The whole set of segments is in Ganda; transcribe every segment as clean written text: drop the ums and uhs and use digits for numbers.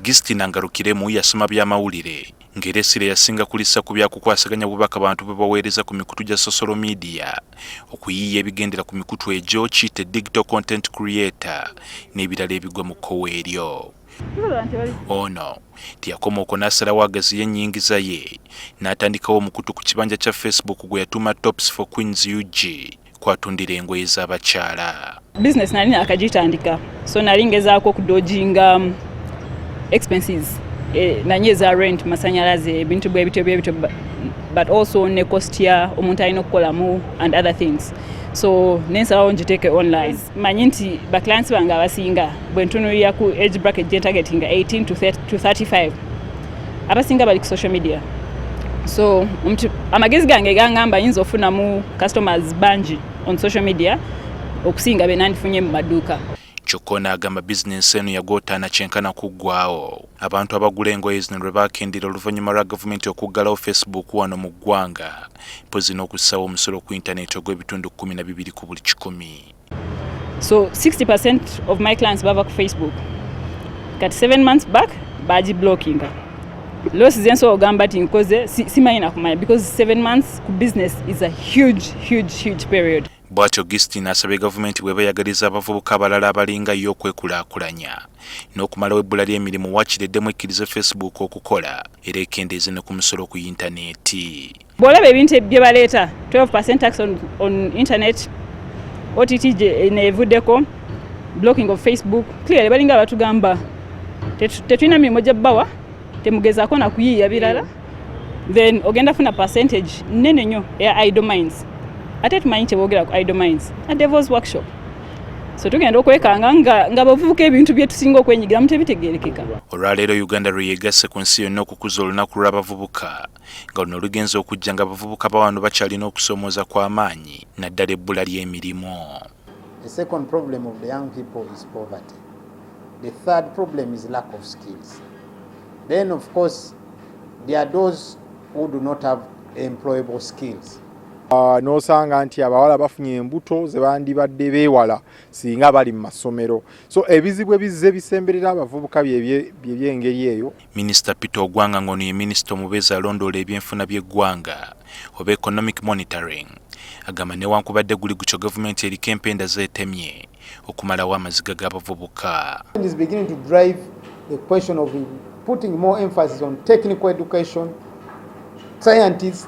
Gisti Nangarukiremu yasoma by'amawulire ng'era essira yasinga kulissa ku byakukwasaganya bubaka abantu bwe baweereza ku mikutu gya social media okuyiiya ebigendera ku mikutu egyo kiyite digital content creator n'ebirala ebigwa mu kkowe eryo. Ono tiyakoma okwo n'asalawo agaziya ennyingiza ye n'atandikawo omukutu ku kibanja kya Facebook gwe yatuuma Tops for Queens UG kwatundira engoye z'abakyala. Business nali nakagitandika, so nali ngezaako okudojinga expenses nanyeza rent, masanyalaze, ebintu bwebityo but also ne cost ya omuntu alina okukolamu and other things. So nensalawo ngiteeke online. Manyi nti baclients bange abasinga bwe ntunuulira ku age bracket gye targetinga 18 to 35 abasinga bali ku social media. So amagezi gange gangamba yinza ofunamu customers bangi on social media okusinga be nandifunye mu maduuka. Kyokka n'agamba bizinensi eno yagootaana kyenkana kuggwaawo. Abantu abagula engoye zino lwe baakendera oluvannyuma lwa gavumenti okuggalawo Facebook wano mu ggwanga mpozi n'okussawo omusolo ku intaneti ogw'ebitundu 12 ku buli 100. So 60% of my clients bava ku Facebook. Kati 7 months back bagiblockinga. Loss zenso ogamba ati nkoze simanyi nakumanya because 7 months ku business is a huge period. Bw'atyo Gisti n'asabye gavumenti bw'eba yagaliza abavubuka abalala abalinga yo okwekulaakulanya n'okumalawo ebbula ly'emirimu wakireddemu ekkiriza Facebook okukola era ekendeeze ne ku musolo ku intaneti. Bw'olaba ebintu bye baleeta 12% tax on internet, OTT neevuddeko, blocking of Facebook, clearly balinga batugamba tetulina mirimu gya bbawa, temugezaako na kuyiiya birala, then ogenda funa percentage nnene nnyo eya idle minds. Ate tumanyi kyeboogera ku idle minds a devil's workshop. So tugenda okwekanga nga bavubuka ebintu bye tusinga okwenyigiramu tebitegeerekeka. Olwaleero Uganda lwe yeegasse ku nsi yonna okukuza olunaku lw'abavubuka nga luno lugenza okujja nga abavubuka bawano bakyalina okusoomooza kw'amaanyi naddala ebbula ly'emirimu. The second problem of the young people is poverty. The third problem is lack of skills. Then of course there are those who do not have employable skills. N'osanga nti abawala bafunye embuto ze bandibadde beewala singa bali mu masomero. So ebizibu ebizze bisemberera abavubuka by'engeri eyo. Minisita Peter Ogwanga ng'ono ye minisita omubeezi alondoola ebyenfuna by'eggwanga oba economic monitoring agamba newankubadde guli gutyo gavumenti eriko empenda zeetemye okumalawo amaziga g'abavubuka. It is beginning to drive the question of putting more emphasis on technical education, scientists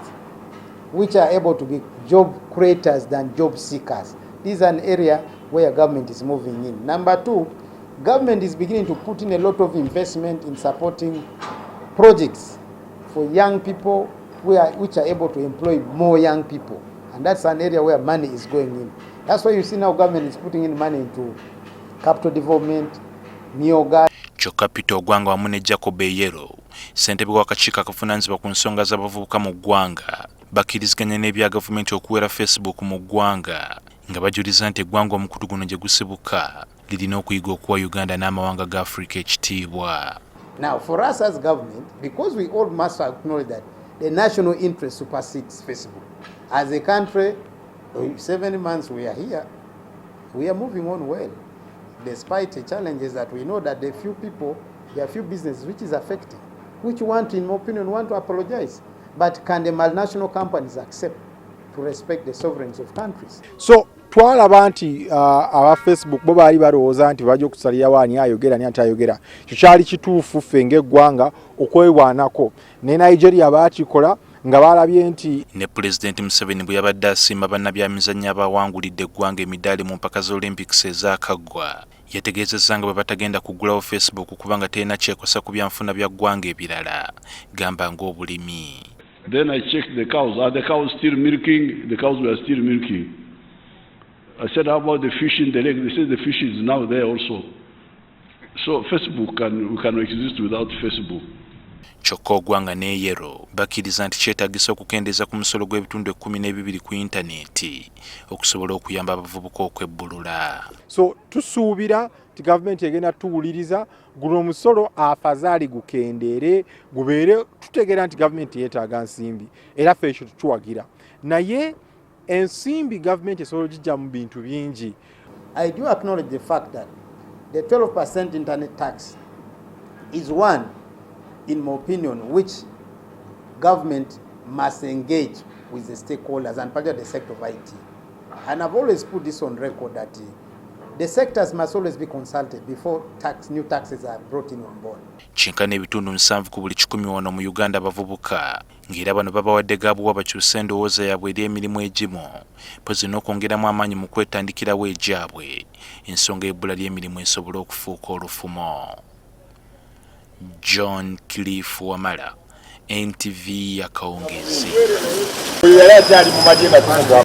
which are able to be job creators than job seekers. This is an area where government is moving in. Number two, government is beginning to put in a lot of investment in supporting projects for young people which are able to employ more young people. And that's an area where money is going in. That's why you see now government is putting in money into capital development, Myoga. Kyokka Peter Ogwanga wamu ne Jacob Eyero, ssentebe w'akakiiko akavunaanyizibwa ku nsonga z'abavubuka mu ggwanga bakkiriziganya n'ebya gavumenti okuwera Facebook mu ggwanga nga bajuliza nti eggwanga omukutu guno gye gusibuka lirina okuyiga okuwa Uganda n'amawanga ga Africa ekitiibwa. Now for us as government, because we all must acknowledge that the national interest supersedes Facebook. As a country, 7 months we are here, we are moving on well. Despite the challenges that we know that there are few businesses which is affecting, which want, in my opinion, want to apologize. But can the multinational companies accept to respect the sovereignty of countries? So twalaba nti aba Facebook bo baali balowooza nti bajja okusalirawo ani ayogera ani atayogera. Kikyali kituufu ffe ng'eggwanga okwewanaako. Ne Nigeria baakikola nga balabye nti ne Pulezidenti Museveni bwe yabadde asimba bannabyamizannyo abawangulidde eggwanga emidaali mu mpaka z'Olympics ezaakaggwa yategeezezza nga bwe batagenda kuggulawo Facebook kubanga terina kyekosa ku byanfuna bya ggwanga ebirala gamba ng'obulimi. Then I checked the cows. Are the cows still milking? The cows were still milking. I said, how about the fish in the lake? They said the fish is now there also. So Facebook we can exist without Facebook. Kyokka Ogwanga ne Eyero bakkiriza nti kyetaagisa okukendeeza ku musolo gw'ebitundu 12 ku intaneti okusobola okuyamba abavubuka okwebbulula. So tusuubira ti gavumenti egenda tuwuliriza guno omusolo afazaali gukendeere gubeere tutegeera nti gavumenti yeetaaga nsimbi era ffe ekyo tutuwagira naye ensimbi gavumenti esobola ogijja mu bintu bingi. I do acknowledge the fact that the 12% internet tax is one, in my opinion, which government must engage with the stakeholders and particularly the sector of IT. And I've always put this on record that the sectors must always be consulted before new taxes are brought in on board. Chinkana ebitundu 7 ku buli 100 wano mu Uganda bavubuka ng'era bano babawadde gabuwa bakyuse endowooza yaabwe eri emirimu egimu pozi n'okwongeramu amaanyi mu kwetandikirawo egyabwe ensonga ebbula ly'emirimu esobola okufuuka olufumo. John Cliff Wamala, NTV ya Kawungezi.